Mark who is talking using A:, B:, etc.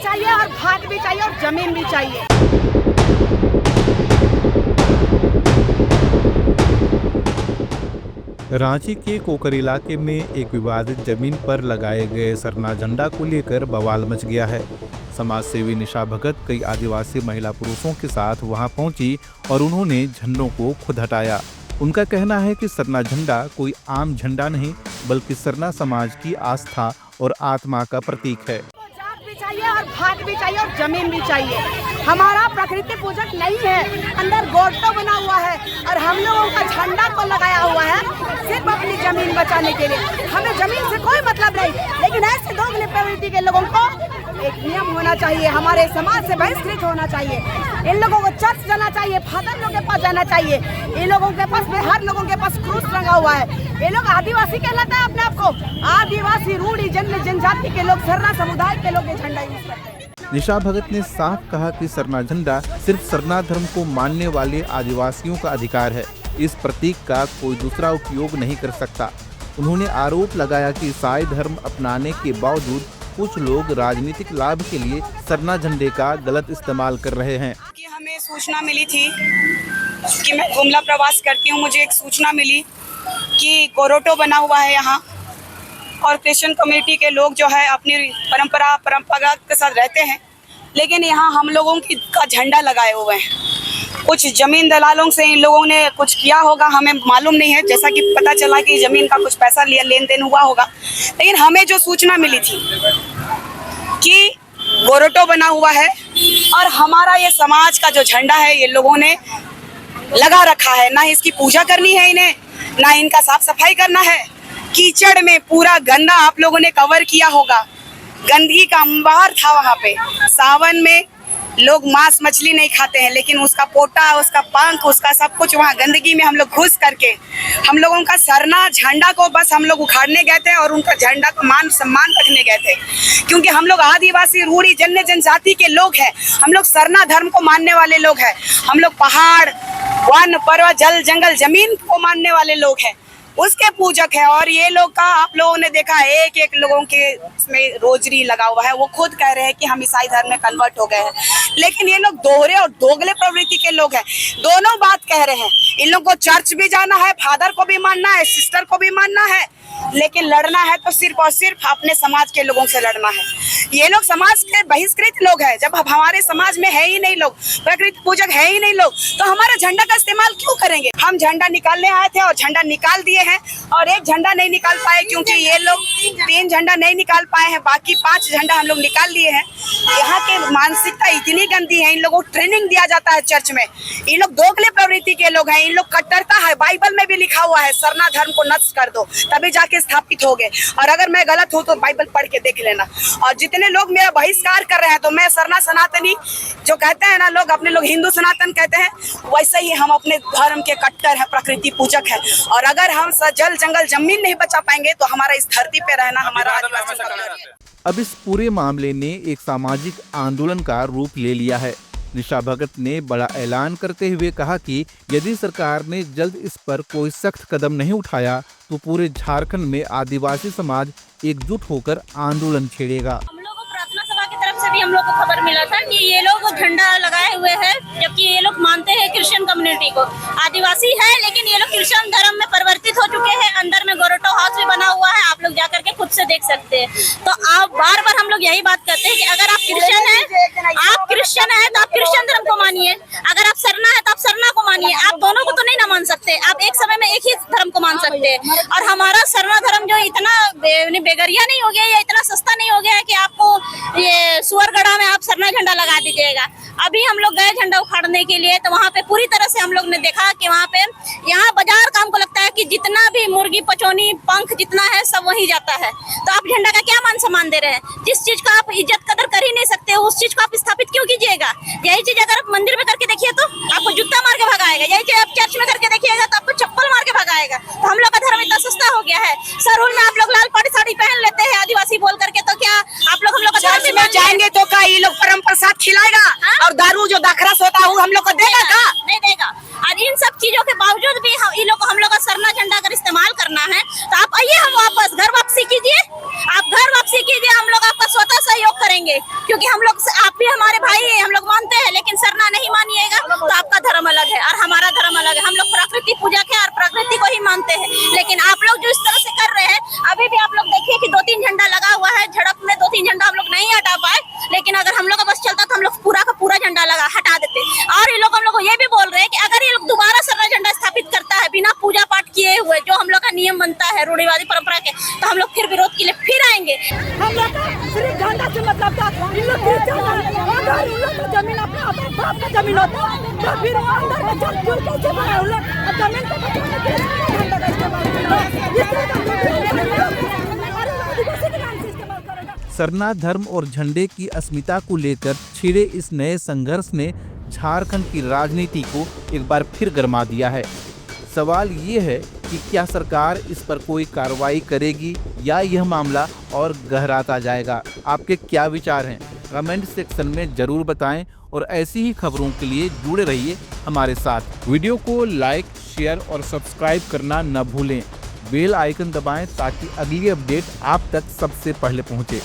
A: चाहिए और भात भी चाहिए और जमीन भी चाहिए।
B: रांची के कोकर इलाके में एक विवादित जमीन पर लगाए गए सरना झंडा को लेकर बवाल मच गया है। समाज सेवी निशा भगत कई आदिवासी महिला पुरुषों के साथ वहां पहुंची और उन्होंने झंडों को खुद हटाया। उनका कहना है कि सरना झंडा कोई आम झंडा नहीं बल्कि सरना समाज की आस्था और आत्मा का प्रतीक है।
A: जात भी चाहिए और भात भी चाहिए और जमीन भी चाहिए। हमारा प्रकृति पूजक नहीं है, अंदर गोटो बना हुआ है और हम लोगों का झंडा को लगाया हुआ है सिर्फ अपनी जमीन बचाने के लिए। हमें जमीन से कोई मतलब नहीं, लेकिन ऐसे दोगले प्रवृत्ति के लोगों को एक नियम होना चाहिए, हमारे समाज से बहिष्कृत होना चाहिए। इन लोगों को चर्च जाना चाहिए, फादर लोगों के पास जाना चाहिए। इन लोगों के पास में हर लोगों के पास क्रूस लगा हुआ है। ये लोग आदिवासी कहलाता है अपने आप को, आदिवासी रूढ़ी जनजाति के लोग, सरना समुदाय के लोग ये झंडा यूज करते हैं।
B: निशा भगत ने साफ कहा कि सरना झंडा सिर्फ सरना धर्म को मानने वाले आदिवासियों का अधिकार है। इस प्रतीक का कोई दूसरा उपयोग नहीं कर सकता। उन्होंने आरोप लगाया कि ईसाई धर्म अपनाने के बावजूद कुछ लोग राजनीतिक लाभ के लिए सरना झंडे का गलत इस्तेमाल कर रहे हैं।
C: कि हमें सूचना मिली थी कि मैं गुमला प्रवास करती हूँ, मुझे एक सूचना मिली कि गोरोटो बना हुआ है यहाँ और क्रिश्चियन कम्युनिटी के लोग जो है अपनी परंपरा के साथ रहते हैं, लेकिन यहाँ हम लोगों का झंडा लगाए हुए हैं। कुछ जमीन दलालों से इन लोगों ने कुछ किया होगा, हमें मालूम नहीं है। जैसा कि पता चला कि जमीन का कुछ पैसा लिया, लेन देन हुआ होगा, लेकिन हमें जो सूचना मिली थी कि गोरोटो बना हुआ है और हमारा ये समाज का जो झंडा है ये लोगों ने लगा रखा है। ना इसकी पूजा करनी है इन्हें, ना इनका साफ सफाई करना है। कीचड़ में पूरा गंदा आप लोगों ने कवर किया होगा, गंदगी का अंबार था वहाँ पे। सावन में लोग मांस मछली नहीं खाते हैं, लेकिन उसका पोटा, उसका पंख, उसका सब कुछ वहाँ गंदगी में हम लोग घुस करके हम लोगों का सरना झंडा को बस हम लोग उखाड़ने गए थे और उनका झंडा को मान सम्मान रखने गए थे। क्योंकि हम लोग आदिवासी रूढ़ी जनजाति के लोग हैं, हम लोग सरना धर्म को मानने वाले लोग हैं। हम लोग पहाड़, वन, पर्वत, जल, जंगल, जमीन को मानने वाले लोग हैं, उसके पूजक है। और ये लोग का आप लोगों ने देखा एक एक लोगों के इसमें रोजरी लगा हुआ है। वो खुद कह रहे हैं कि हम ईसाई धर्म में कन्वर्ट हो गए हैं, लेकिन ये लोग दोहरे और दोगले प्रवृत्ति के लोग हैं। दोनों बात कह रहे हैं। इन लोगों को चर्च भी जाना है, फादर को भी मानना है, सिस्टर को भी मानना है, लेकिन लड़ना है तो सिर्फ और सिर्फ अपने समाज के लोगों से लड़ना है। ये लोग समाज के बहिष्कृत लोग हैं। जब हमारे समाज में है ही नहीं लोग, प्रकृति पूजक है ही नहीं लोग, तो हमारा झंडा का इस्तेमाल क्यों करेंगे? हम झंडा निकालने आए थे और झंडा निकाल दिए हैं, और एक झंडा नहीं निकाल पाए क्योंकि ये लोग 3 झंडा नहीं निकाल पाए हैं, बाकी 5 झंडा हम लोग निकाल लिए हैं। यहाँ के मानसिकता इतनी गंदी है, इन लोगों को ट्रेनिंग दिया जाता है चर्च में। इन लोग दोगले प्रवृत्ति के लोग हैं, इन लोग कट्टरता है। बाइबल में भी लिखा हुआ है सरना धर्म को नष्ट कर दो तभी जाके स्थापित होगे। और अगर मैं गलत हूँ तो बाइबल पढ़ के देख लेना। और जितने लोग मेरा बहिष्कार कर रहे हैं, तो मैं सरना सनातनी जो कहते हैं ना लोग, अपने लोग हिंदू सनातन कहते हैं, वैसे ही हम अपने धर्म के कट्टर हैं, प्रकृति पूजक है। और अगर हम जल, जंगल, जमीन नहीं बचा पाएंगे तो हमारा इस धरती पे रहना हमारा आदिवासी का।
B: अब इस पूरे मामले ने एक सामाजिक आंदोलन का रूप ले लिया है। निशा भगत ने बड़ा ऐलान करते हुए कहा कि यदि सरकार ने जल्द इस पर कोई सख्त कदम नहीं उठाया तो पूरे झारखंड में आदिवासी समाज एकजुट होकर आंदोलन छेड़ेगा।
D: से भी हम लोग को खबर मिला था कि ये लोग झंडा लगाए हुए हैं, जबकि ये लोग मानते हैं क्रिश्चियन कम्युनिटी को। आदिवासी है लेकिन ये लोग क्रिश्चियन धर्म में परिवर्तित हो चुके हैं। अंदर में गोरोटो हाउस भी बना हुआ है, आप लोग जाकर के खुद से देख सकते हैं। तो आप बार बार हम लोग यही बात करते हैं कि अगर आप क्रिश्चियन है तो आप क्रिश्चियन धर्म को मानिए, अगर आप सरना है तो आप सरना को मानिए। आप दोनों को तो नहीं ना मान सकते, आप एक समय में एक ही धर्म को मान सकते हैं। और हमारा सरना धर्म जो इतना बेगरिया नहीं हो गया या इतना सस्ता नहीं हो गया है कि आपको ये सुअरगढ़ा में आप सरना झंडा लगा दीजिएगा। अभी हम लोग गए झंडा उखाड़ने के लिए, तो वहाँ पे पूरी तरह से हम लोग ने देखा कि वहाँ पे यहाँ बाजार का हमको लगता है कि जितना भी मुर्गी, पचौनी, पंख जितना है सब वहीं जाता है। तो आप झंडा का क्या मान सम्मान दे रहे हैं? जिस चीज का आप इज्जत कदर कर ही नहीं सकते उस चीज को आप स्थापित क्यों कीजिएगा? यही चीज अगर आप मंदिर में करके देखिए तो आपको जूता मार के भगाएगा, यही चीज आप चर्च में करके देखिएगा तो आपको चप्पल मार के भगाएगा। तो हम लोग का धर्म इतना सस्ता हो गया है। सरूल में आप लोग लाल पाड़ी साड़ी पहन लेते हैं आदिवासी बोल करके, तो क्या आप लोग हम लोग का धर्म में
C: जाएंगे तो का ये लोग परम प्रसाद खिलाएगा? और दारू जो दाखरस होता है वो हम लोग को देगा का?
D: नहीं देगा। और इन सब चीजों के बावजूद भी हम लोग का सरना झंडा अगर इस्तेमाल करना है तो आप आइए, हम वापस घर वापसी कीजिए, आप घर वापसी कीजिए, हम लोग आपका स्वतः सहयोग करेंगे। क्योंकि हम लोग कमेटी आप लोग देखिए कि 2-3 झंडा लगा हुआ है, झड़प में 2-3 झंडा हम लोग नहीं हटा पाए, लेकिन अगर हम लोग का बस चलता तो हम लोग पूरा का पूरा झंडा हटा देते। और ये लोग हम लोग को ये भी बोल रहे हैं कि अगर ये लोग दोबारा सरना झंडा स्थापित करता है बिना पूजा पाठ किए हुए, जो हम लोग का नियम बनता है रूढ़िवादी परंपरा के, तो हम लोग फिर विरोध के लिए फिर आएंगे।
A: हम लोग का सिर्फ झंडा से मतलब था, इन लोग अगर इन लोग का जमीन अपने बाप का जमीन होता तो फिर वो अंदर में चल क्यों कैसे बनाए उन लोग जमीन को बचाने के लिए झंडा का इस्तेमाल करेगा।
B: सरना धर्म और झंडे की अस्मिता को लेकर छिड़े इस नए संघर्ष ने झारखंड की राजनीति को एक बार फिर गरमा दिया है। सवाल ये है कि क्या सरकार इस पर कोई कार्रवाई करेगी या यह मामला और गहराता जाएगा। आपके क्या विचार हैं? कमेंट सेक्शन में जरूर बताएं और ऐसी ही खबरों के लिए जुड़े रहिए हमारे साथ। वीडियो को लाइक, शेयर और सब्सक्राइब करना न भूलें। बेल आइकन दबाएं ताकि अगली अपडेट आप तक सबसे पहले पहुंचे।